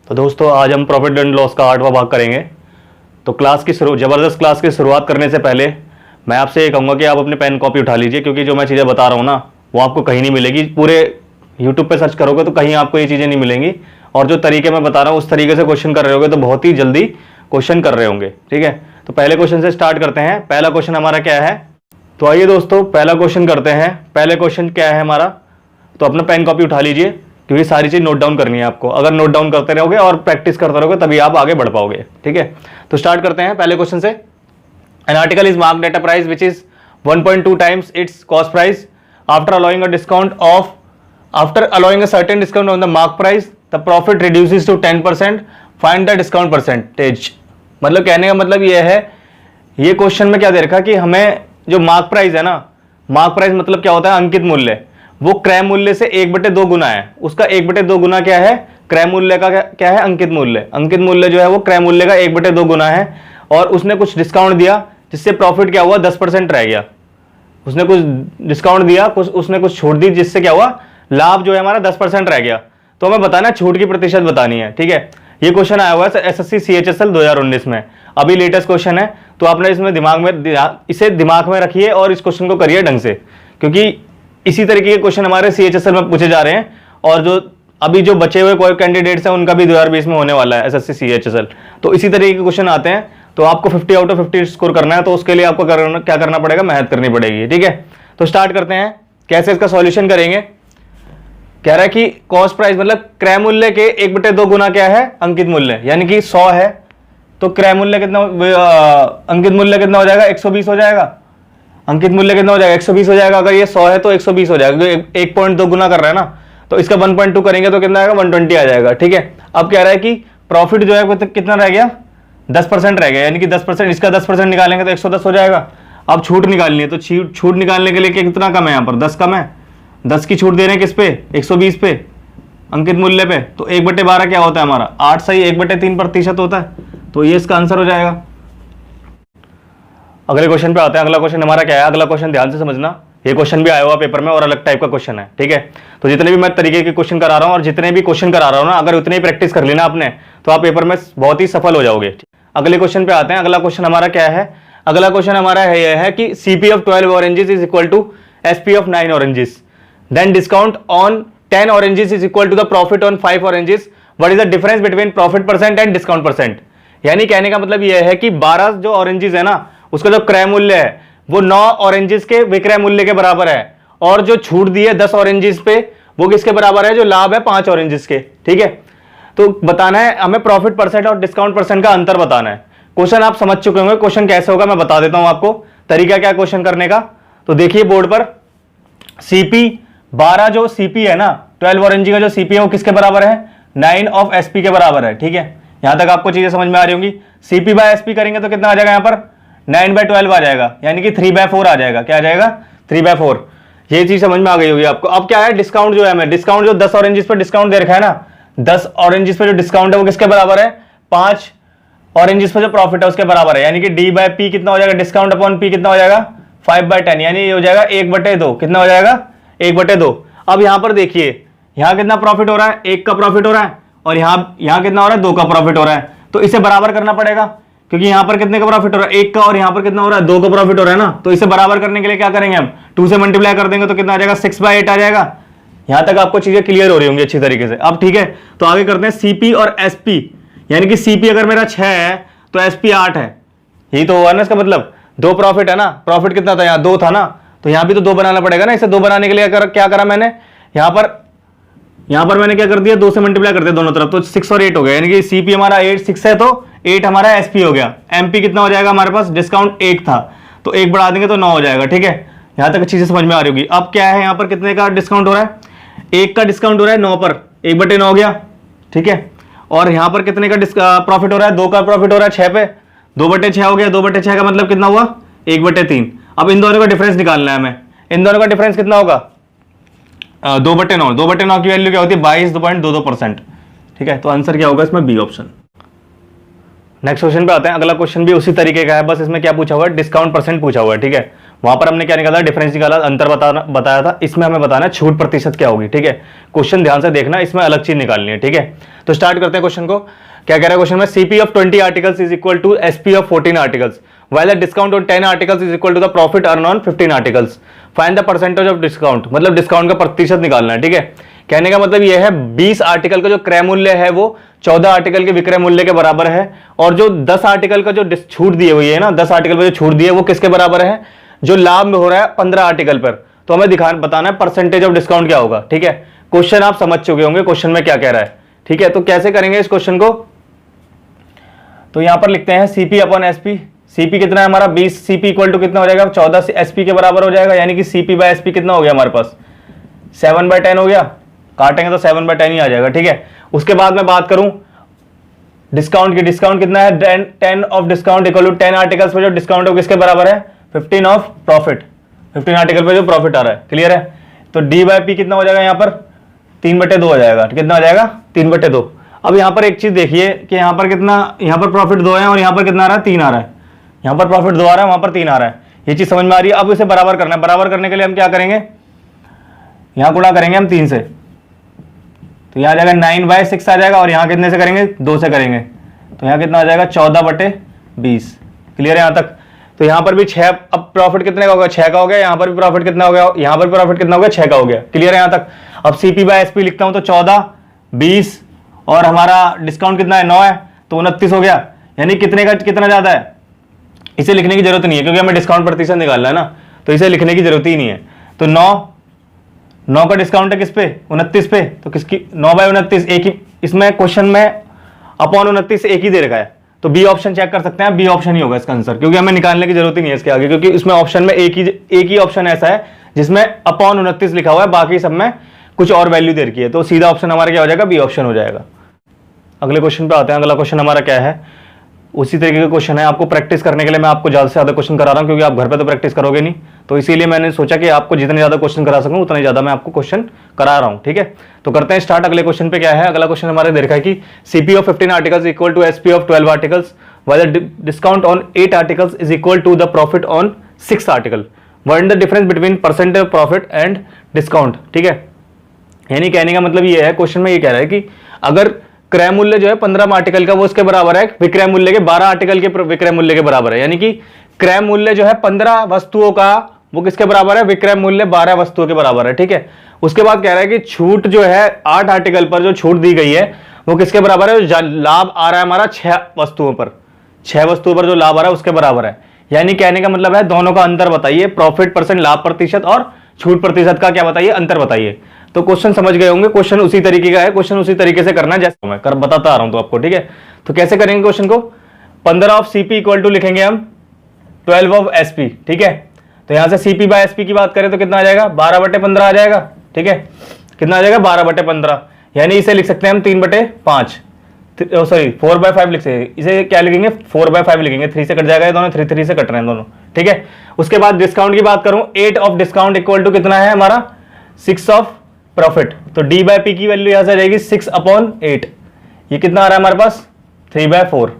तो दोस्तों आज हम प्रॉफिट एंड लॉस का 8वां भाग करेंगे। तो ज़बरदस्त क्लास की शुरुआत करने से पहले मैं आपसे ये कहूँगा कि आप अपनी पेन कॉपी उठा लीजिए, क्योंकि जो मैं चीज़ें बता रहा हूँ ना वो आपको कहीं नहीं मिलेगी। पूरे यूट्यूब पे सर्च करोगे तो कहीं आपको ये चीज़ें नहीं मिलेंगी, और जो तरीके मैं बता रहा हूँ उस तरीके से क्वेश्चन कर रहे होगे तो बहुत ही जल्दी क्वेश्चन कर रहे होंगे। ठीक है, तो पहले क्वेश्चन से स्टार्ट करते हैं। पहला क्वेश्चन हमारा क्या है, तो आइए दोस्तों पहला क्वेश्चन करते हैं। पहले क्वेश्चन क्या है हमारा, तो अपना पेन कॉपी उठा लीजिए, क्योंकि सारी चीज नोट डाउन करनी है आपको। अगर नोट डाउन करते रहोगे और प्रैक्टिस करते रहोगे तभी आप आगे बढ़ पाओगे। ठीक है, तो स्टार्ट करते हैं पहले क्वेश्चन से। N article is marked at a price which is 1.2 times it's cost price after allowing a certain discount on the mark price, the profit reduces to 10%. Find the discount percentage. मतलब कहने का मतलब ये है, ये question में क्या दे रखा कि हमें जो मार्क प्राइस है ना, मार्क प्राइस मतलब क्या होता है, अंकित मूल्य, वो क्रय मूल्य से 1/2 गुना है। उसका 1/2 गुना क्या है, क्रय मूल्य का क्या है, अंकित मूल्य। अंकित मूल्य जो है वो क्रय मूल्य का 1/2 गुना है, और उसने कुछ डिस्काउंट दिया जिससे प्रॉफिट क्या हुआ, 10% रह गया। उसने कुछ डिस्काउंट दिया, उसने कुछ छूट दी, जिससे क्या हुआ, लाभ जो है हमारा 10% रह गया। तो हमें बताना छूट की प्रतिशत बतानी है। ठीक है, ये क्वेश्चन आया हुआ है एसएससी सीएचएसएल 2019 में, अभी लेटेस्ट क्वेश्चन है। तो आपने इसमें इसे दिमाग में रखिए और इस क्वेश्चन को करिए ढंग से, क्योंकि इसी तरीके के क्वेश्चन हमारे सीएचएसएल में पूछे जा रहे हैं, और जो अभी जो बचे हुए कोई कैंडिडेट्स हैं उनका भी 2020 में होने वाला है एसएससी सीएचएसएल। तो इसी तरीके के क्वेश्चन आते हैं। तो आपको 50 आउट ऑफ 50 स्कोर करना है, तो उसके लिए आपको क्या करना पड़ेगा, मेहनत करनी पड़ेगी। ठीक है, तो स्टार्ट करते हैं। कैसे इसका सॉल्यूशन करेंगे। कह रहा है कि कॉस्ट प्राइस मतलब क्रय मूल्य के 1/2 गुना क्या है, अंकित मूल्य, यानी कि 100 है तो क्रय मूल्य कितना, अंकित मूल्य कितना हो जाएगा, 120 हो जाएगा। अंकित मूल्य कितना हो जाएगा, 120 हो जाएगा। अगर ये 100 है तो 120 हो जाएगा, 1.2 गुना कर रहा है ना, तो इसका 1.2 करेंगे तो कितना आएगा, 120 आ जाएगा। ठीक है, अब कह रहा है कि प्रॉफिट जो है कितना रह गया, 10% रह गया, यानी कि 10%, इसका 10% निकालेंगे तो 110 हो जाएगा। अब छूट निकालनी है, तो छूट निकालने के लिए कितना कम है, यहाँ पर 10 कम है। 10 की छूट दे रहे हैं किस पे, 120 पे, अंकित मूल्य पे। तो 1/12 क्या होता है हमारा, 8 सही 1/3% होता है। तो ये इसका आंसर हो जाएगा। अगले क्वेश्चन पे आते हैं। अगला क्वेश्चन हमारा क्या है, अगला क्वेश्चन ध्यान से समझना, ये क्वेश्चन भी आया हुआ पेपर में और अलग टाइप का क्वेश्चन है। ठीक है, तो जितने भी मैं तरीके के क्वेश्चन करा रहा हूँ और जितने भी क्वेश्चन करा रहा हूँ ना, अगर उतने ही प्रैक्टिस कर लेना आपने तो आप पेपर में बहुत ही सफल हो जाओगे। अगले क्वेश्चन पे आते हैं। अगला क्वेश्चन हमारा क्या है, अगला क्वेश्चन हमारा है कि CP of 12 oranges is equal to SP of 9 oranges, then discount on 10 oranges is equal to the profit on 5 oranges, what is the difference between profit percent and discount percent. यानी कहने का मतलब यह है कि 12 जो ऑरेंजेस है ना, उसका जो क्रय मूल्य है वो 9 ऑरेंजेस के विक्रय मूल्य के बराबर है, और जो छूट दी है 10 ऑरेंजेस पे वो किसके बराबर है, जो लाभ है 5 ऑरेंजेस के। ठीक है, तो बताना है हमें प्रॉफिट परसेंट और डिस्काउंट परसेंट का अंतर बताना है। क्वेश्चन आप समझ चुके होंगे, क्वेश्चन कैसे होगा मैं बता देता हूं आपको, तरीका क्या क्वेश्चन करने का। तो देखिए बोर्ड पर, सीपी 12 जो सीपी है ना, 12 ऑरेंज का जो सीपी है वो किसके बराबर है, 9 ऑफ एसपी के बराबर है। ठीक है, यहां तक आपको चीजें समझ में आ रही होंगी। सीपी बाय एसपी करेंगे तो कितना आ जाएगा, यहां पर 9/12 आ जाएगा, यानी कि 3/4 आ जाएगा। क्या आ जाएगा, 3/4। ये चीज समझ में आ गई होगी आपको। अब क्या है, डिस्काउंट जो है, हमें डिस्काउंट जो 10 ऑरेंजेस पर डिस्काउंट दे रखा है ना, 10 ऑरेंजेस पर जो डिस्काउंट है वो किसके बराबर है, 5 ऑरेंजेस पर जो प्रॉफिट है उसके बराबर है। यानी कि डी बाय पी कितना हो जाएगा, डिस्काउंट अपॉन पी कितना हो जाएगा, 5/10, यानी ये हो जाएगा 1/2। कितना हो जाएगा, 1/2। अब यहां पर देखिए, यहां कितना प्रॉफिट हो रहा है, 1 का प्रॉफिट हो रहा है, और यहां कितना हो रहा है, 2 का प्रॉफिट हो रहा है। तो इसे बराबर करना पड़ेगा, क्योंकि यहां पर कितने का प्रॉफिट हो रहा है, 1 का, और यहां पर कितना हो रहा है, 2 का प्रॉफिट हो रहा है ना। तो इसे बराबर करने के लिए क्या करेंगे हम, 2 से मल्टीप्लाई कर देंगे तो कितना आ जाएगा, 6/8 आ जाएगा। यहां तक आपको चीजें क्लियर हो रही होंगी अच्छी तरीके से। अब ठीक है, तो आगे करते हैं सीपी और एसपी। यानी कि सीपी अगर मेरा 6 है तो एसपी 8 है, यही तो हुआ ना इसका मतलब। 2 प्रॉफिट है ना, प्रॉफिट कितना था, यहाँ 2 था ना, तो यहां भी तो 2 बनाना पड़ेगा ना। इसे 2 बनाने के लिए क्या करा मैंने, यहां पर मैंने क्या कर दिया, 2 से मल्टीप्लाई कर दिया दोनों तरफ, तो 6 और 8 हो गया। यानी कि सीपी हमारा 6 है तो 8 हमारा एसपी हो गया। एमपी कितना हो जाएगा, हमारे पास डिस्काउंट 1 था तो 1 बढ़ा देंगे तो 9 हो जाएगा। ठीक है, यहां तक चीजें समझ में आ रही होगी। अब क्या है, यहां पर कितने का डिस्काउंट हो रहा है, 1 का डिस्काउंट हो रहा है 9 पर, 1/9 हो गया। ठीक है, और यहां पर कितने का प्रॉफिट हो रहा है, 2 का प्रॉफिट हो रहा है 6 पे, 2/6 हो गया। 2/6 का मतलब कितना हुआ, 1/3। अब इन दोनों का डिफरेंस निकालना है हमें। इन दोनों का डिफरेंस कितना होगा, 2/9। 2/9 की वैल्यू क्या होती है, 22.22%। ठीक है, तो आंसर क्या होगा इसमें, बी ऑप्शन। नेक्स्ट क्वेश्चन पे आते हैं। अगला क्वेश्चन भी उसी तरीके का है, बस इसमें क्या पूछा हुआ है, डिस्काउंट परसेंट पूछा हुआ है। ठीक है, वहां पर हमने क्या निकाला, डिफरेंस निकाला, अंतर बताया था। इसमें हमें बताना है छूट प्रतिशत क्या होगी, ठीक है। क्वेश्चन ध्यान से देखना, इसमें अलग चीज निकालनी है, ठीक है। तो स्टार्ट करते हैं क्वेश्चन को। क्या कह रहा है क्वेश्चन में, CP of 20 articles is equal to SP of 14 articles while the discount on 10 articles is equal to the profit earn on 15 articles, find the percentage of discount, मतलब डिस्काउंट का प्रतिशत निकालना है, ठीक है। कहने का मतलब यह है 20 आर्टिकल का जो क्रय मूल्य है वो 14 आर्टिकल के विक्रय मूल्य के बराबर है, और जो 10 आर्टिकल का जो छूट दी हुई है ना, 10 आर्टिकल पर जो छूट दी है वो किसके बराबर है, जो लाभ में हो रहा है 15 आर्टिकल पर। तो हमें बताना है परसेंटेज ऑफ डिस्काउंट क्या होगा, ठीक है। क्वेश्चन आप समझ चुके होंगे क्वेश्चन में क्या कह रहा है, ठीक है। तो कैसे करेंगे इस क्वेश्चन को, तो यहां पर लिखते हैं सीपी अपॉन एसपी। सीपी कितना है हमारा 20, सीपी इक्वल टू कितना हो जाएगा 14 एसपी के बराबर हो जाएगा, यानी कि सीपी बाय एसपी कितना हो गया हमारे पास 7/10 हो गया, काटेंगे तो 7/10 ही आ जाएगा, ठीक है। उसके बाद मैं बात करूं डिस्काउंट की, डिस्काउंट कितना है 10 of discount equal to 10 articles पर जो डिस्काउंट है किसके बराबर है 15 ऑफ प्रॉफिट, 15 आर्टिकल पे जो प्रॉफिट आ रहा है, क्लियर है। तो डी बाय पी कितना हो जाएगा यहाँ पर 3/2 हो जाएगा, कितना हो जाएगा 3/2। अब यहाँ पर एक चीज देखिए कि यहाँ पर कितना, यहाँ पर प्रॉफिट 2 है और यहाँ पर कितना आ रहा है 3 आ रहा है, यहाँ पर प्रॉफिट 2 आ रहा है वहां पर 3 आ रहा है, ये चीज समझ में आ रही है। अब इसे बराबर करना है, बराबर करने के लिए हम क्या करेंगे, यहाँ गुणा करेंगे हम 3 से, तो यहाँ आ जाएगा 9/6 आ जाएगा, और यहाँ कितने से करेंगे 2 से करेंगे, तो यहाँ कितना आ जाएगा 14/20, क्लियर है यहाँ तक। तो यहाँ पर भी 6, अब प्रॉफिट कितने का होगा 6 का हो गया, यहाँ पर भी प्रॉफिट कितना हो गया, यहाँ पर प्रॉफिट कितना हो गया 6 का हो गया, क्लियर है यहाँ तक। अब सीपी बाय एसपी लिखता हूँ तो 14, 20 और हमारा डिस्काउंट कितना है 9 है, तो 29 हो गया, यानी कितने का कितना ज्यादा है, इसे लिखने की जरूरत नहीं है क्योंकि हमें डिस्काउंट प्रतिशत निकालना है ना, तो इसे लिखने की जरूरत ही नहीं है। तो 9 का डिस्काउंट है किस पे 29 पे, तो किसकी 9/29 एक ही, इसमें क्वेश्चन में अपॉन 29 एक ही दे रखा है, तो बी ऑप्शन चेक कर सकते हैं, बी ऑप्शन ही होगा इसका आंसर, क्योंकि हमें निकालने की जरूरत ही नहीं है इसके आगे, क्योंकि इसमें ऑप्शन में एक ही ऑप्शन ऐसा है जिसमें अपॉन 29 लिखा हुआ है, बाकी सब में कुछ और वैल्यू दे रखी है, तो सीधा ऑप्शन हमारा क्या हो जाएगा बी ऑप्शन हो जाएगा। अगले क्वेश्चन पे आते हैं। अगला क्वेश्चन हमारा क्या है, उसी तरीके का क्वेश्चन है, आपको प्रैक्टिस करने के लिए मैं आपको ज्यादा से ज्यादा क्वेश्चन करा रहा हूं, क्योंकि आप घर पे तो प्रैक्टिस करोगे नहीं, तो इसीलिए मैंने सोचा कि आपको जितने ज्यादा क्वेश्चन करा सकूं उतने ज्यादा मैं आपको क्वेश्चन करा रहा हूं, ठीक है। तो करते हैं स्टार्ट। अगले क्वेश्चन पे क्या है, अगला क्वेश्चन हमारे दे रखा है कि CP of 15 articles equal to SP of 12 articles while the discount on 8 articles is equal to the profit on 6 article, what is the difference between percentage of profit and discount, ठीक है। यानी कहने का मतलब ये है, क्वेश्चन में ये कह रहा है कि अगर क्रय मूल्य जो है 15 आर्टिकल का वो इसके बराबर है विक्रय मूल्य के 12 आर्टिकल के विक्रय मूल्य के बराबर है, यानी कि क्रय मूल्य जो है 15 वस्तुओं का वो किसके बराबर है विक्रय मूल्य 12 वस्तुओं के बराबर है, ठीक है। उसके बाद कह रहा है कि छूट जो है 8 आर्टिकल पर जो छूट दी गई है वो किसके बराबर है, लाभ आ रहा है हमारा 6 वस्तुओं पर, 6 वस्तुओं पर जो लाभ आ रहा है उसके बराबर है। यानी कहने का मतलब है दोनों का अंतर बताइए, प्रॉफिट परसेंट लाभ प्रतिशत और छूट प्रतिशत का क्या बताइए अंतर बताइए। तो क्वेश्चन समझ गए होंगे, क्वेश्चन उसी तरीके का है, क्वेश्चन उसी तरीके से करना है जैसे मैं कर बताता आ रहा हूं तो आपको, ठीक है। तो कैसे करेंगे क्वेश्चन को, 15 ऑफ सीपी इक्वल टू लिखेंगे हम 12 ऑफ एसपी, ठीक है। तो यहां से सीपी बाय एसपी की बात करें तो कितना आ जाएगा 12/15 आ जाएगा, ठीक है। कितना आ जाएगा 12/15, यानी इसे लिख सकते हैं हम 3/5, सॉरी 4/5 लिख सकते हैं, इसे क्या लिखेंगे 4/5 लिखेंगे, 3 से कट जाएगा, ये दोनों 3 से कट रहे हैं दोनों, ठीक है। उसके बाद डिस्काउंट की बात करूं 8 ऑफ डिस्काउंट इक्वल टू कितना है हमारा 6 ऑफ प्रॉफिट, तो डी बाय पी की वैल्यू यहां से आ जाएगी 6/8, ये कितना आ रहा है हमारे पास 3/4।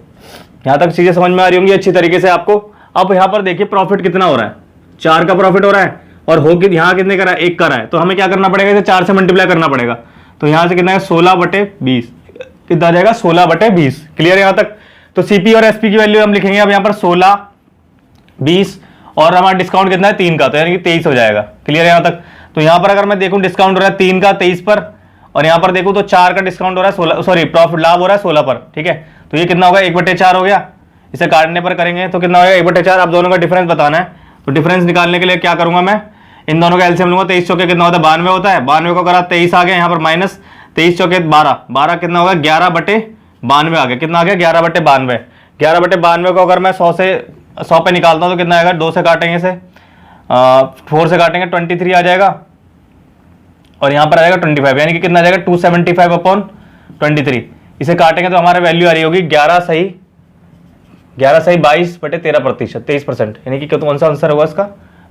यहां तक चीजें समझ में आ रही होंगी अच्छी तरीके से आपको। अब यहां पर देखिए प्रॉफिट कितना हो रहा है 4 का प्रॉफिट हो रहा है, और हो कि यहां कितने का रहा है 1 का रहा है, तो हमें क्या करना पड़ेगा इसे 4 से मल्टीप्लाई करना पड़ेगा, तो यहां से कितना है 16/20, कितना आ जाएगा 16/20, क्लियर है यहां तक। तो सीपी और एसपी की वैल्यू हम लिखेंगे अब यहां पर 16, 20 और हमारा डिस्काउंट कितना है 3 का, तो यानी कि 23 हो जाएगा, क्लियर है यहां तक। तो यहां पर अगर मैं देखूं डिस्काउंट हो रहा है 3 का 23 पर, और यहां पर देखूं तो 4 का डिस्काउंट हो रहा है 16, सॉरी प्रॉफिट लाभ हो रहा है 16 पर, ठीक है। तो ये कितना होगा 1/4 हो गया, इसे काटने पर करेंगे तो कितना होगा 1/4। अब दोनों का डिफरेंस बताना है, तो डिफरेंस निकालने के लिए क्या करूंगा मैं, इन दोनों का एलसीएम लूंगा, 23 चौके कितना होता है 92 होता है, 92 को करा 23 आ गया, यहाँ पर माइनस 23 चौके 12, 12 कितना होगा 11/92 आ गया, कितना आ गया 11/92, 11/92 को अगर मैं 100 पे निकालता हूँ तो कितना आएगा, 2 से काटेंगे इसे, 4 से काटेंगे 23 आ जाएगा, और यहां पर आ जाएगा 25, यानी कि कितना आ जाएगा 275/23। इसे काटेंगे तो हमारा वैल्यू आ रही होगी 11 सही 22/13%, 23%, यानी कि कौन सा आंसर होगा इसका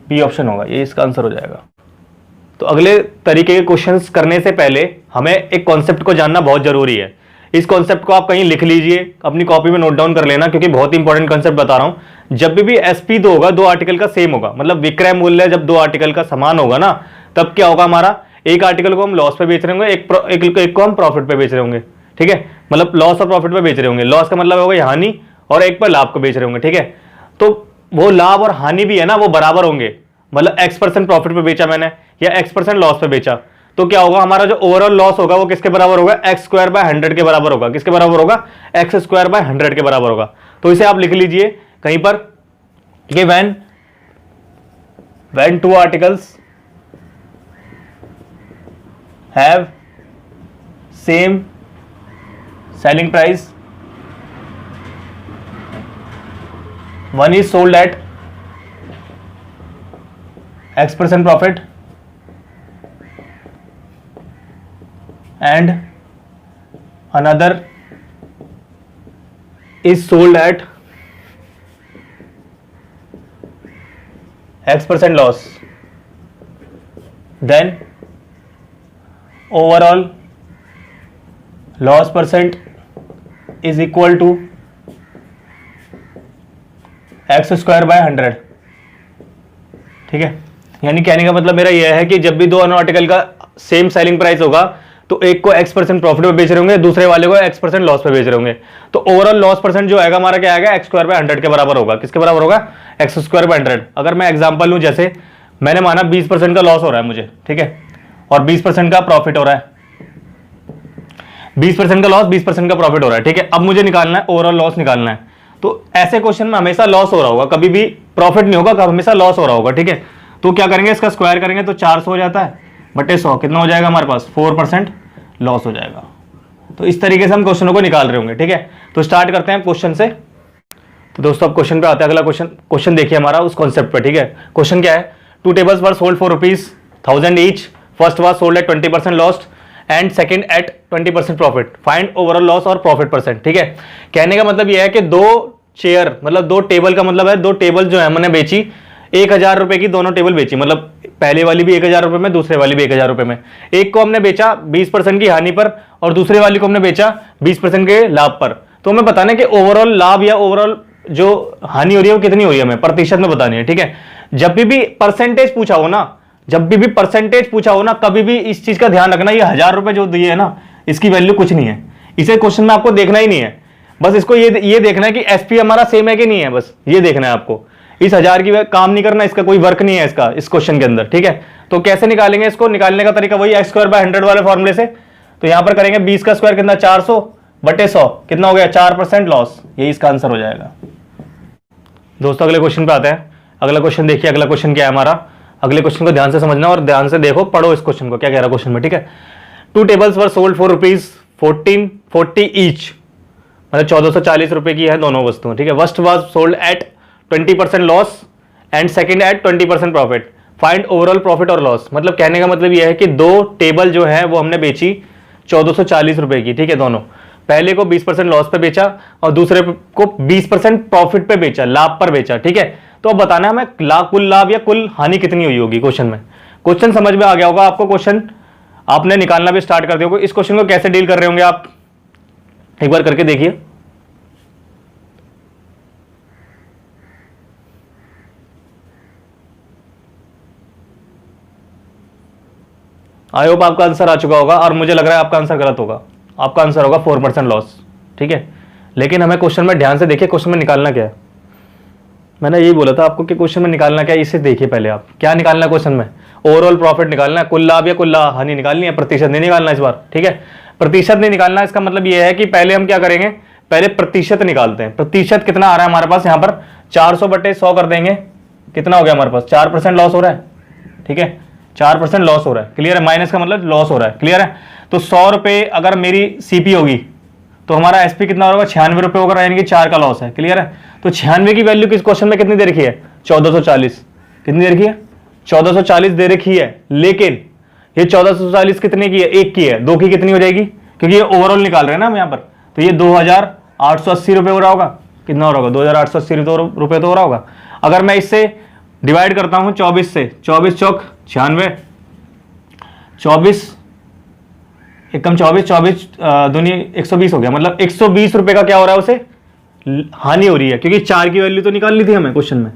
बी ऑप्शन होगा, ये इसका आंसर हो जाएगा। तो अगले तरीके के क्वेश्चंस करने से पहले हमें एक कॉन्सेप्ट को जानना बहुत जरूरी है। इस कॉन्सेप्ट को आप कहीं लिख लीजिए, अपनी कॉपी में नोट डाउन कर लेना, क्योंकि बहुत इंपॉर्टेंट कॉन्सेप्ट बता रहा हूं। जब भी SP2 होगा, दो आर्टिकल का सेम होगा, मतलब विक्रय मूल्य जब दो आर्टिकल का समान होगा ना, तब क्या होगा हमारा, एक आर्टिकल को हम लॉस पे बेच रहे होंगे, एक को हम प्रॉफिट पे बेच रहे होंगे, ठीक है। मतलब लॉस और प्रॉफिट पे बेच रहे होंगे, लॉस का मतलब होगा हानि, और एक पर लाभ को बेच रहे होंगे, ठीक है। तो वो लाभ और हानि भी है ना, वो बराबर होंगे, मतलब X% प्रॉफिट पे बेचा मैंने या X% लॉस पे बेचा, तो क्या होगा हमारा जो ओवरऑल लॉस होगा वो किसके बराबर होगा, x² / 100 के बराबर होगा। किसके बराबर होगा, x² / 100 के बराबर होगा। तो इसे आप लिख लीजिए कहीं पर कि when two articles have same selling price, one is sold at X% profit and another is sold at X% loss, then overall loss percent is equal to x² / 100, ठीक है। यानी कहने का मतलब मेरा यह है कि जब भी दो आर्टिकल का सेम सेलिंग प्राइस होगा, तो एक को X% प्रॉफिट पे बेच रहे होंगे, दूसरे वाले को X% लॉस पे बेच रहे होंगे, तो ओवरऑल लॉस परसेंट जो आएगा हमारा क्या आएगा, x² / 100 के बराबर होगा। किसके बराबर होगा, x² / 100। अगर मैं एग्जांपल लूं, जैसे मैंने माना 20% का लॉस हो रहा है मुझे, ठीक है, और 20% का प्रॉफिट हो रहा है, 20% का लॉस, 20% का प्रॉफिट हो रहा है, ठीक है। अब मुझे निकालना है ओवरऑल लॉस निकालना है, तो ऐसे क्वेश्चन में हमेशा लॉस हो रहा होगा, कभी भी प्रॉफिट नहीं होगा, हमेशा लॉस हो रहा होगा, ठीक है। तो क्या करेंगे, इसका स्क्वायर करेंगे तो 400 हो जाता है बटे 100, कितना हो जाएगा हमारे पास, 4% लॉस हो जाएगा। तो इस तरीके से हम क्वेश्चनों को निकाल रहे होंगे, ठीक है। तो स्टार्ट करते हैं क्वेश्चन से। तो दोस्तों अब क्वेश्चन पे आते हैं, अगला क्वेश्चन देखिए हमारा उस कॉन्सेप्ट पे, ठीक है। क्वेश्चन क्या है, 2 tables were sold for ₹1000 each, first was sold at 20% lost and second at 20% profit, find overall loss और प्रॉफिट परसेंट, ठीक है। कहने का मतलब यह है कि दो चेयर, मतलब दो टेबल का मतलब है, दो टेबल जो है मैंने बेची 1000 रुपए की, दोनों टेबल बेची, मतलब पहले वाली भी 1000 रुपए में, दूसरे वाली भी 1000 रुपए में। एक को हमने बेचा 20% की हानि पर और दूसरे वाली को हमने बेचा 20% के लाभ पर। तो हमें बताना है कि ओवरऑल लाभ या ओवरऑल जो हानि हो रही है वो कितनी हो रही है, हमें प्रतिशत में बतानी है, ठीक है। जब भी परसेंटेज पूछा हो ना, जब भी परसेंटेज पूछा हो ना, कभी भी इस चीज का ध्यान रखना, ये 1000 रुपए जो दिए है ना, इसकी वैल्यू कुछ नहीं है, इसे क्वेश्चन में आपको देखना ही नहीं है। बस इसको ये देखना है कि एसपी हमारा सेम है कि नहीं है, बस ये देखना है आपको। इस 1000 की काम नहीं करना, इसका कोई वर्क नहीं है इसका इस क्वेश्चन के अंदर, ठीक है। तो कैसे निकालेंगे इसको, निकालने का तरीका वही x² / 100 वाले फॉर्मूले से। तो यहां पर करेंगे 20 का स्क्वायर कितना, 400 बटे 100 कितना हो गया, 4% लॉस, यही इसका आंसर हो जाएगा। दोस्तों अगले क्वेश्चन पे आते हैं। अगला क्वेश्चन देखिए, अगला क्वेश्चन क्या है हमारा, अगले क्वेश्चन को ध्यान से समझना और ध्यान से देखो, पढ़ो इस क्वेश्चन को, क्या कह रहा है क्वेश्चन में, ठीक है। 2 tables were sold for ₹1440 each, मतलब 1440 रुपए की है दोनों वस्तुएं, ठीक है। First was sold at 20% loss and second at 20% profit, find overall profit और लॉस। मतलब कहने का मतलब यह है कि दो टेबल जो है वो हमने बेची 1440 रुपए की, ठीक है। दोनों, पहले को 20% लॉस पे बेचा और दूसरे को 20% प्रॉफिट पे बेचा, लाभ पर बेचा, ठीक है। तो अब बताना है हमें कुल लाभ या कुल हानि कितनी हुई होगी क्वेश्चन में। क्वेश्चन समझ में आ गया होगा आपको, क्वेश्चन आपने निकालना भी स्टार्ट कर दिया होगा। इस क्वेश्चन को कैसे डील कर रहे होंगे आप एक बार करके देखिए। आई होप आपका आंसर आ चुका होगा और मुझे लग रहा है आपका आंसर गलत होगा। आपका आंसर होगा 4% लॉस, ठीक है। लेकिन हमें क्वेश्चन में ध्यान से देखिए, क्वेश्चन में निकालना क्या है। मैंने यही बोला था आपको कि क्वेश्चन में निकालना क्या है, इसे देखिए पहले आप। क्या निकालना है क्वेश्चन में, ओवरऑल प्रॉफिट निकालना है, कुल लाभ या कुल हानि निकालनी है, प्रतिशत नहीं निकालना इस बार, ठीक है। प्रतिशत नहीं निकालना, इसका मतलब यह है कि पहले हम क्या करेंगे, पहले प्रतिशत निकालते हैं। प्रतिशत कितना आ रहा है हमारे पास, यहाँ पर 400 बटे 100 कर देंगे, कितना हो गया हमारे पास, 4% लॉस हो रहा है, ठीक है। 4% लॉस हो रहा है, क्लियर है। माइनस का मतलब लॉस हो रहा है, क्लियर है। तो 100 रुपए अगर मेरी सीपी होगी तो हमारा एसपी कितना होगा, 96 रुपए होगा, यानी कि 4 का लॉस है, क्लियर है। तो 96 की वैल्यू किस क्वेश्चन में कितनी दे रखी है, 1440, कितनी दे रखी है, 1440 दे रखी है। लेकिन ये 1440 कितने की है, एक की है, दो की कितनी हो जाएगी, क्योंकि ये ओवरऑल निकाल रहे हैं ना हम यहाँ पर। तो ये 2880 रुपए हो रहा होगा, कितना हो रहा होगा, 2880 रुपए तो हो रहा होगा। अगर मैं इससे डिवाइड करता हूं 24 से, 24 चौक 96, 24 एक कम 24, 24 दूनी 120 हो गया, मतलब 120 रुपए का क्या हो रहा है उसे हानि हो रही है, क्योंकि 4 की वैल्यू तो निकाल ली थी हमें क्वेश्चन में,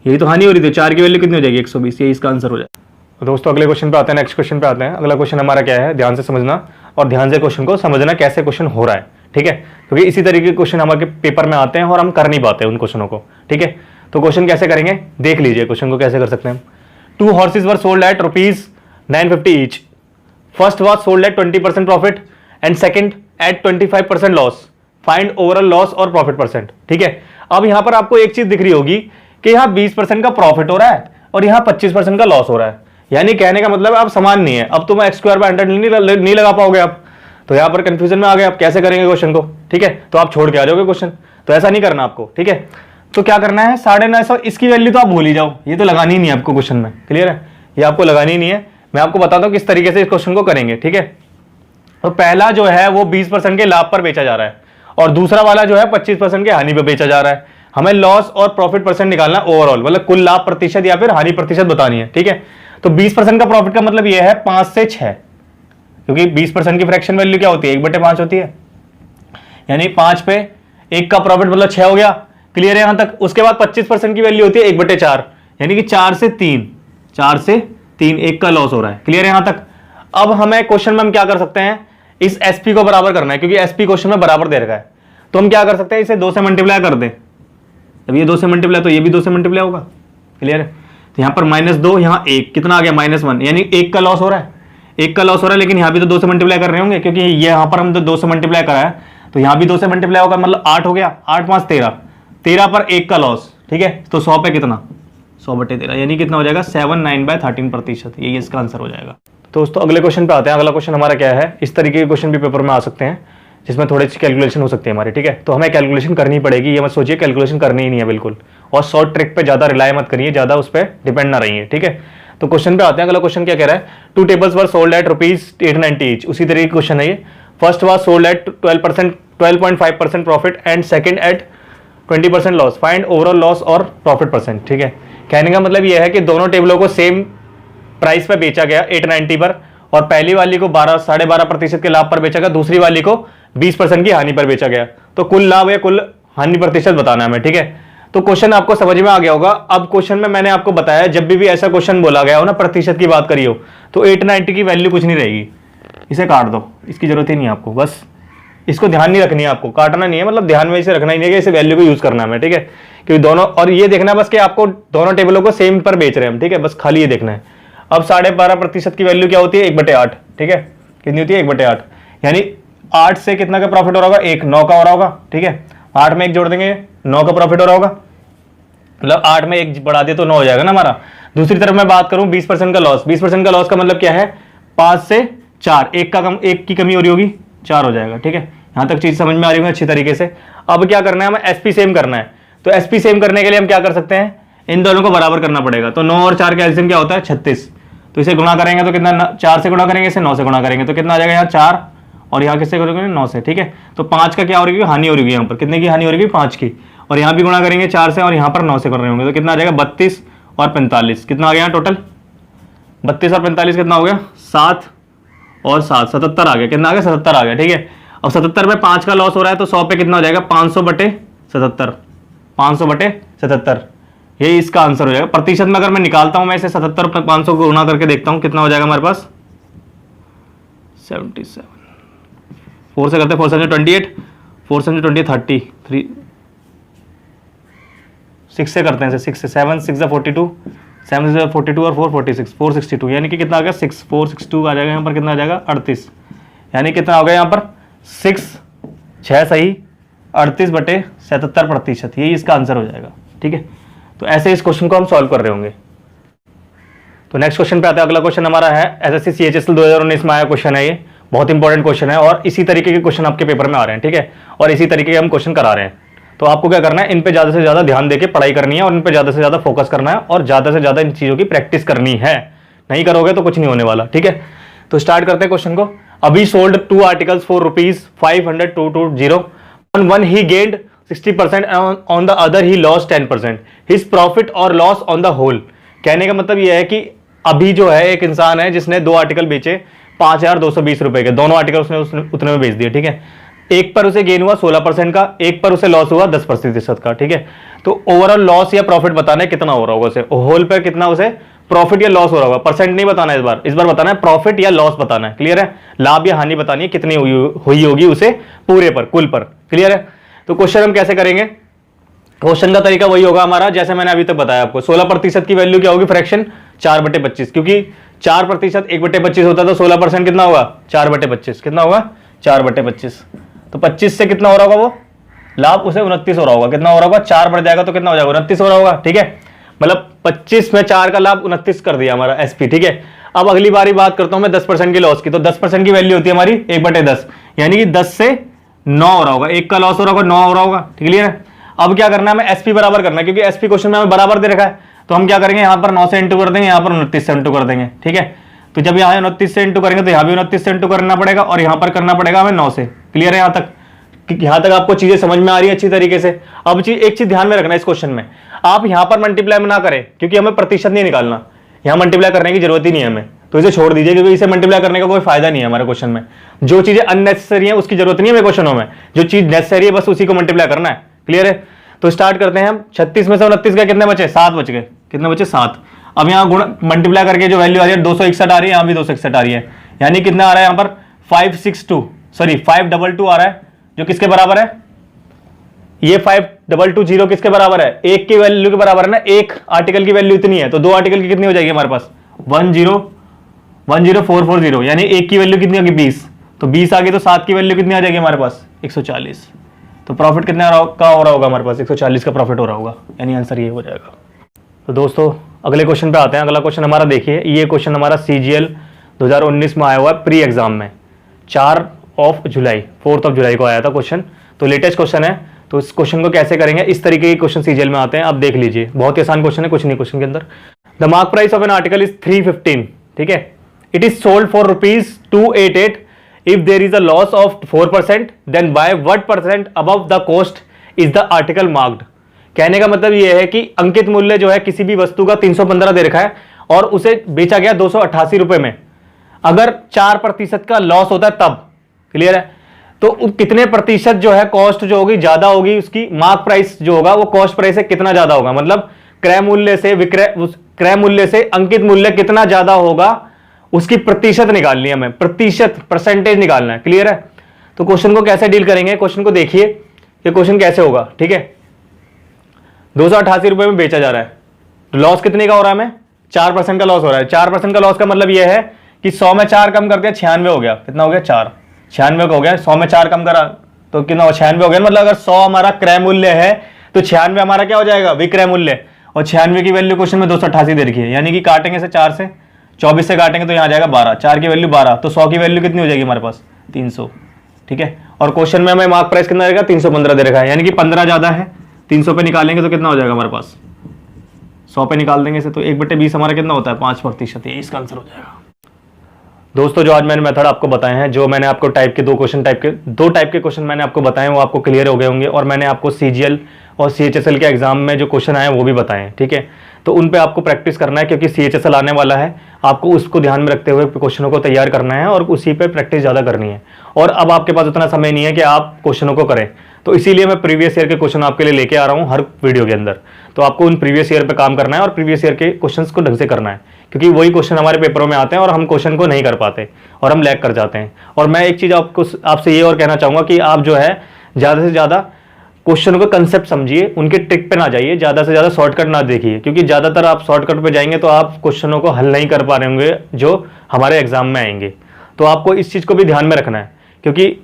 यही तो हानि हो रही थी। 4 की वैल्यू कितनी हो जाएगी 120, ये इसका आंसर हो जाएगा। तो दोस्तों अगले क्वेश्चन पे आते हैं, नेक्स्ट क्वेश्चन पे आते हैं। अगला क्वेश्चन हमारा क्या है, ध्यान से समझना और ध्यान से क्वेश्चन को समझना कैसे क्वेश्चन हो रहा है, ठीक है, क्योंकि इसी तरीके के क्वेश्चन हमारे पेपर में आते हैं और हम कर नहीं पाते उन क्वेश्चनों को, ठीक है। तो क्वेश्चन कैसे करेंगे देख लीजिए, क्वेश्चन को कैसे कर सकते हैं हम। 2 horses were sold at ₹950 each, first was sold at 20% profit and second at 25% loss, find overall loss और प्रॉफिट परसेंट, ठीक है। अब यहां पर आपको एक चीज दिख रही होगी कि यहां 20% का प्रॉफिट हो रहा है और यहां 25% का लॉस हो रहा है, यानी कहने का मतलब अब समान नहीं है। अब तो मैं x² 100 नहीं लगा पाओगे आप, तो यहां पर कंफ्यूजन में आ गए आप कैसे करेंगे क्वेश्चन को, ठीक है। तो आप छोड़ के आ जाओगे क्वेश्चन, तो ऐसा नहीं करना आपको, ठीक है। तो क्या करना है 950, इसकी वैल्यू तो आप भूल ही जाओ, ये तो लगानी ही नहीं है आपको क्वेश्चन में, क्लियर है, ये आपको लगानी ही नहीं है। मैं आपको बताता हूं किस तरीके से इस क्वेश्चन को करेंगे, ठीक है। तो पहला जो है वो 20% के लाभ पर बेचा जा रहा है और दूसरा वाला जो है 25% के हानि पर बेचा जा रहा है। हमें लॉस और प्रॉफिट परसेंट निकालना ओवरऑल, मतलब कुल लाभ प्रतिशत या फिर हानि प्रतिशत बतानी है, ठीक है। तो 20% का प्रॉफिट का मतलब यह है 5 से 6, क्योंकि 20% की फ्रैक्शन वैल्यू क्या होती है 1/5 होती है, यानी 5 पे 1 का प्रॉफिट मतलब 6 हो गया, क्लियर है यहां तक। उसके बाद 25% की वैल्यू होती है 1/4, यानी कि 4 से 3 1 का लॉस हो रहा है, क्लियर है यहां तक। अब हमें क्वेश्चन में हम क्या कर सकते हैं, इस एसपी को बराबर करना है, क्योंकि एसपी क्वेश्चन में बराबर दे रखा है। तो हम क्या कर सकते हैं, इसे 2 से मल्टीप्लाई कर दें, अब ये 2 से मल्टीप्लाई तो ये भी 2 से मल्टीप्लाई होगा, क्लियर है। तो यहां पर -2, यहां 1, कितना आ गया -1, यानी 1 का लॉस हो रहा है, 1 का लॉस हो रहा है, लेकिन यहां भी तो 2 से मल्टीप्लाई कर रहे होंगे, क्योंकि ये यहां पर हम तो 2 से मल्टीप्लाई करा है, तो यहां भी 2 से मल्टीप्लाई होगा, मतलब 8 हो गया, 8 5 13, 13 पर 1 का लॉस, ठीक है। तो 100 पे कितना 100/13, यानी कितना हो जाएगा 79/13%, यही इसका आंसर हो जाएगा। तो दोस्तों अगले क्वेश्चन पे आते हैं। अगला क्वेश्चन हमारा क्या है, इस तरीके के क्वेश्चन भी पेपर में आ सकते हैं जिसमें थोड़ी सी कैलकुलेशन हो सकती है हमारी, ठीक है। तो हमें कैलकुलेशन करनी पड़ेगी, ये मत सोचिए कैलकुलेशन करनी ही नहीं है बिल्कुल, और शॉर्ट ट्रिक पे ज्यादा रिलाय मत करिए, ज्यादा उस पर डिपेंड ना रहिए, ठीक है। तो क्वेश्चन पे आते हैं। अगला क्वेश्चन क्या कह रहा है, 2 tables were sold at ₹890 each, उसी तरीके का क्वेश्चन है ये। First was sold at 12.5% profit and second at 20% loss, find overall loss और प्रॉफिट परसेंट, ठीक है। कहने का मतलब यह है कि दोनों टेबलों को सेम प्राइस पर बेचा गया 890 पर, और पहली वाली को 12.5% के लाभ पर बेचा गया, दूसरी वाली को 20% की हानि पर बेचा गया। तो कुल लाभ या कुल हानि प्रतिशत बताना है हमें, ठीक है। तो क्वेश्चन आपको समझ में आ गया होगा। अब क्वेश्चन में मैंने आपको बताया जब भी ऐसा क्वेश्चन बोला गया हो ना, प्रतिशत की बात करी हो, तो 890 की वैल्यू कुछ नहीं रहेगी, इसे काट दो, इसकी जरूरत ही नहीं है आपको, बस इसको ध्यान नहीं रखनी है आपको, काटना नहीं है, मतलब ध्यान में इसे रखना ही नहीं है कि इसे वैल्यू को यूज करना है, ठीक है। क्योंकि दोनों, और ये देखना बस कि आपको दोनों टेबलों को सेम पर बेच रहे हैं हम, ठीक है, बस खाली ये देखना है। अब 12.5% की वैल्यू क्या होती है 1/8, ठीक है, कितनी होती है 1/8, यानी 8 से कितना का प्रॉफिट हो रहा होगा 1, 9 का हो रहा होगा, ठीक है। 8 में 1 जोड़ देंगे 9 का प्रॉफिट हो रहा होगा, मतलब 8 में 1 बढ़ा दिया तो 9 हो जाएगा ना हमारा। दूसरी तरफ मैं बात करूं 20% का लॉस, 20% का लॉस का मतलब क्या है 5 से 4, 1 की कमी हो रही होगी 4 हो जाएगा, ठीक है। यहां तक चीज समझ में आ रही होगी अच्छी तरीके से। अब क्या करना है, हमें एसपी सेम करना है। तो एसपी सेम करने के लिए हम क्या कर सकते हैं, इन दोनों को बराबर करना पड़ेगा। तो 9 और 4 का एलसीएम क्या होता है 36, तो इसे गुणा करेंगे तो कितना, 4 से गुणा करेंगे, इसे 9 से गुणा करेंगे तो कितना आ जाएगा यहाँ 4, और यहाँ किससे करोगे 9 से, ठीक है। तो 5 का क्या हो रही है हानि हो रही है, यहाँ पर कितने की हानि हो रही है 5 की, और यहाँ भी गुणा करेंगे 4 से और यहाँ पर 9 से कर रहे होंगे तो कितना आ जाएगा 32 और 45, कितना आ गया टोटल 32 और 45 कितना हो गया 7 और 7 77 आ गया, कितना आ गया 77 आ गया, ठीक है। अब 77 में 5 का लॉस हो रहा है तो 100 पे कितना हो जाएगा 500/77, 500/77, यही इसका आंसर हो जाएगा। प्रतिशत में अगर मैं निकालता हूं, मैं इसे 77 पर 500 को गुणा करके देखता हूं कितना हो जाएगा हमारे पास 77, 4 से करते हैं 4 से 28, 4 से 20 33, 6 से करते हैं 6 से 7 6 42, 7 से 42 और 4 46, 462, यानी कि कितना आ गया 462 आ जाएगा यहाँ पर, कितना आ जाएगा 38, यानी कितना हो गया यहाँ पर 6 सही 38/77%, यही इसका आंसर हो जाएगा, ठीक है। तो ऐसे इस क्वेश्चन को हम सॉल्व कर रहे होंगे। तो नेक्स्ट क्वेश्चन पे आते हैं। अगला क्वेश्चन हमारा है एसएससी सीएचएसएल 2019 में आया क्वेश्चन है, ये बहुत इंपॉर्टेंट क्वेश्चन है और इसी तरीके के क्वेश्चन आपके पेपर में आ रहे हैं, ठीक है, और इसी तरीके के हम क्वेश्चन करा रहे हैं। तो आपको क्या करना है, इन पे ज्यादा से ज्यादा ध्यान देके पढ़ाई करनी है और इन पे ज्यादा से ज्यादा फोकस करना है और ज्यादा से ज्यादा इन चीजों की प्रैक्टिस करनी है, नहीं करोगे तो कुछ नहीं होने वाला, ठीक है। तो स्टार्ट करते हैं क्वेश्चन को। अभी sold 2 articles for ₹500,220, on one he gained 60% and on the other he lost 10%, his profit or loss on the whole। कहने का मतलब यह है कि अभी जो है एक इंसान है जिसने 2 आर्टिकल बेचे 5,220 रुपए के, दोनों आर्टिकल उसने उतने में बेच दिए, ठीक है। एक पर उसे गेन हुआ 16% का, एक पर उसे लॉस हुआ 10% का, ठीक है। तो ओवरऑल लॉस या प्रॉफिट बताना है कितना हो रहा होगा उसे, होल पर कितना उसे प्रॉफिट या लॉस हो रहा होगा। परसेंट नहीं बताना है इस बार बताना है प्रॉफिट या लॉस बताना है, क्लियर है। लाभ या हानि बतानी है कितनी हुई होगी उसे पूरे पर, कुल पर, क्लियर है। तो क्वेश्चन हम कैसे करेंगे, क्वेश्चन का तरीका वही होगा हमारा जैसे मैंने अभी तक बताया आपको। 16% की वैल्यू क्या होगी, फ्रैक्शन 4/25, क्योंकि 4% 1/25 होता है तो 16% कितना होगा 4/25, कितना होगा 4/25। तो 25 से कितना हो रहा होगा वो लाभ, उसे 29 हो रहा होगा, कितना हो रहा होगा 4 बढ़ जाएगा तो कितना हो जाएगा 29 हो रहा होगा, ठीक है। मतलब 25 में 4 का लाभ 29 कर दिया हमारा एसपी, ठीक है। अब अगली बारी बात करता हूं मैं 10% की लॉस की। तो 10% की वैल्यू होती है हमारी 1/10, यानी कि 10 से 9 हो रहा होगा, 1 का लॉस हो रहा होगा 9 हो रहा होगा, क्लियर है। अब क्या करना है, हमें एसपी बराबर करना है, क्योंकि एसपी क्वेश्चन में हमें बराबर दे रखा है। तो हम क्या करेंगे, यहां पर 9 से इंटू कर देंगे, यहां पर 29 से इंटू कर देंगे, ठीक है। तो जब यहां 29 से इंटू करेंगे तो यहां भी 29 से इंटू करना पड़ेगा और यहां पर करना पड़ेगा हमें 9 से, क्लियर है। यहां तक आपको चीजें समझ में आ रही है अच्छी तरीके से। अब एक चीज ध्यान में रखना है इस क्वेश्चन में, आप यहां पर मल्टीप्लाई ना करें, क्योंकि हमें प्रतिशत नहीं निकालना, यहां मल्टीप्लाई करने की जरूरत ही नहीं है हमें, तो इसे छोड़ दीजिए, क्योंकि इसे मल्टीप्लाई करने का कोई फायदा नहीं है हमारे क्वेश्चन में। जो चीजें अननेसेसरी है उसकी जरूरत नहीं है हमें क्वेश्चनों में, जो चीज नेसेसरी है बस उसी को मल्टीप्लाई करना है, क्लियर है। तो स्टार्ट करते हैं हम। 36 में से 29 का कितने बचे, 7 बच गए, कितने बचे 7। अब यहाँ गुण मल्टीप्लाई करके जो वैल्यू आ रही है 261 आ रही है, यहाँ भी 261 आ रही है, यानी कितना आ रहा है यहाँ पर 522 आ रहा है, जो किसके बराबर है, ये 5220 किसके बराबर है, एक की वैल्यू के बराबर है ना। एक आर्टिकल की वैल्यू इतनी है तो दो आर्टिकल की कितनी हो जाएगी हमारे पास 10440, यानी एक की वैल्यू कितनी होगी 20, तो 20 आ गई तो 7 की वैल्यू कितनी आ जाएगी हमारे पास 140। तो प्रॉफिट कितने का हो रहा होगा हमारे पास 140 का प्रॉफिट हो रहा होगा, यानी आंसर ये हो जाएगा। तो दोस्तों अगले क्वेश्चन पे आते हैं। अगला क्वेश्चन हमारा देखिए, ये क्वेश्चन हमारा CGL 2019 में आया हुआ है प्री एग्जाम में, 4 जुलाई को आया था क्वेश्चन, तो लेटेस्ट क्वेश्चन है। तो इस क्वेश्चन को कैसे करेंगे, इस तरीके के क्वेश्चन CGL में आते हैं, आप देख लीजिए, बहुत ही आसान क्वेश्चन है, कुछ नहीं क्वेश्चन के अंदर। The mark price of an article is 315, ठीक है, it is sold for ₹288, if there is a loss of 4% then by what percent above the cost is the article marked. कहने का मतलब यह है कि अंकित मूल्य जो है किसी भी वस्तु का 315 दे रखा है और उसे बेचा गया 288 रुपए में, अगर 4% का लॉस होता है तब, क्लियर है। तो कितने प्रतिशत जो है कॉस्ट जो होगी ज्यादा होगी, उसकी मार्क प्राइस जो होगा वो कॉस्ट प्राइस से कितना ज्यादा होगा, मतलब क्रय मूल्य से अंकित मूल्य कितना ज्यादा होगा उसकी प्रतिशत निकालनी है हमें, प्रतिशत परसेंटेज निकालना है, क्लियर है। तो क्वेश्चन को कैसे डील करेंगे, क्वेश्चन को देखिए ये क्वेश्चन कैसे होगा, ठीक है। 288 रुपए में बेचा जा रहा है, लॉस कितने का हो रहा है हमें 4% का लॉस हो रहा है। 4% का लॉस का मतलब यह है कि 100 में 4 कम कर दिया 96 हो गया, कितना हो गया 4, 96 का हो गया। 100 में 4 कम करा तो कितना 96 हो गया, मतलब अगर 100 हमारा क्रय मूल्य है तो 96 हमारा क्या हो जाएगा विक्रय मूल्य, और 96 की वैल्यू क्वेश्चन में 288 दे रखी है, यानी कि काटेंगे से 4 से 24 से काटेंगे तो यहाँ आ जाएगा 12, 4 की वैल्यू 12, तो 100 की वैल्यू कितनी हो जाएगी हमारे पास 300, ठीक है। और क्वेश्चन में हमें मार्क प्राइस कितना रहेगा 315 दे रखा है, यानी कि 15 ज्यादा है, 300 पे निकालेंगे तो कितना हो जाएगा हमारे पास 100 पे निकाल देंगे से, तो 1/20 हमारा कितना होता है 5%, ये इसका आंसर हो जाएगा। दोस्तों जो आज मैंने मेथड आपको बताए हैं, जो मैंने आपको दो टाइप के क्वेश्चन मैंने आपको बताए हैं वो आपको क्लियर हो गए होंगे, और मैंने आपको CGL और CHSL के एग्जाम में जो क्वेश्चन आए वो भी बताए हैं, ठीक है। तो उन पे आपको प्रैक्टिस करना है, क्योंकि CHSL आने वाला है, आपको उसको ध्यान में रखते हुए क्वेश्चनों को तैयार करना है और उसी पे प्रैक्टिस ज़्यादा करनी है। और अब आपके पास उतना समय नहीं है कि आप क्वेश्चनों को करें, तो इसीलिए मैं प्रीवियस ईयर के क्वेश्चन आपके लिए लेके आ रहा हूँ हर वीडियो के अंदर। तो आपको उन प्रीवियस ईयर पे काम करना है और प्रीवियस ईयर के क्वेश्चंस को ढंग से करना है, क्योंकि वही क्वेश्चन हमारे पेपरों में आते हैं और हम क्वेश्चन को नहीं कर पाते और हम लैग कर जाते हैं। और मैं एक चीज़ आपसे ये और कहना चाहूँगा कि आप जो है ज़्यादा से ज़्यादा क्वेश्चन को कंसेप्ट समझिए, उनके ट्रिक पे ना जाइए, ज़्यादा से ज़्यादा शॉर्टकट ना देखिए, क्योंकि ज़्यादातर आप शॉर्टकट पे जाएंगे तो आप क्वेश्चनों को हल नहीं कर पा रहे होंगे जो हमारे एग्जाम में आएंगे। तो आपको इस चीज़ को भी ध्यान में रखना है, क्योंकि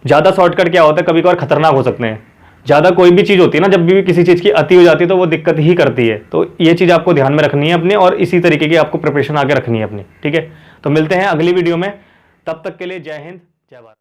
ज़्यादा शॉर्टकट क्या होता है कभी कभार खतरनाक हो सकते हैं। ज़्यादा कोई भी चीज़ होती है ना, जब भी किसी चीज़ की अति हो जाती है तो वो दिक्कत ही करती है। तो ये चीज़ आपको ध्यान में रखनी है अपने, और इसी तरीके की आपको प्रिपरेशन आगे रखनी है अपनी, ठीक है। तो मिलते हैं अगली वीडियो में, तब तक के लिए जय हिंद जय भारत।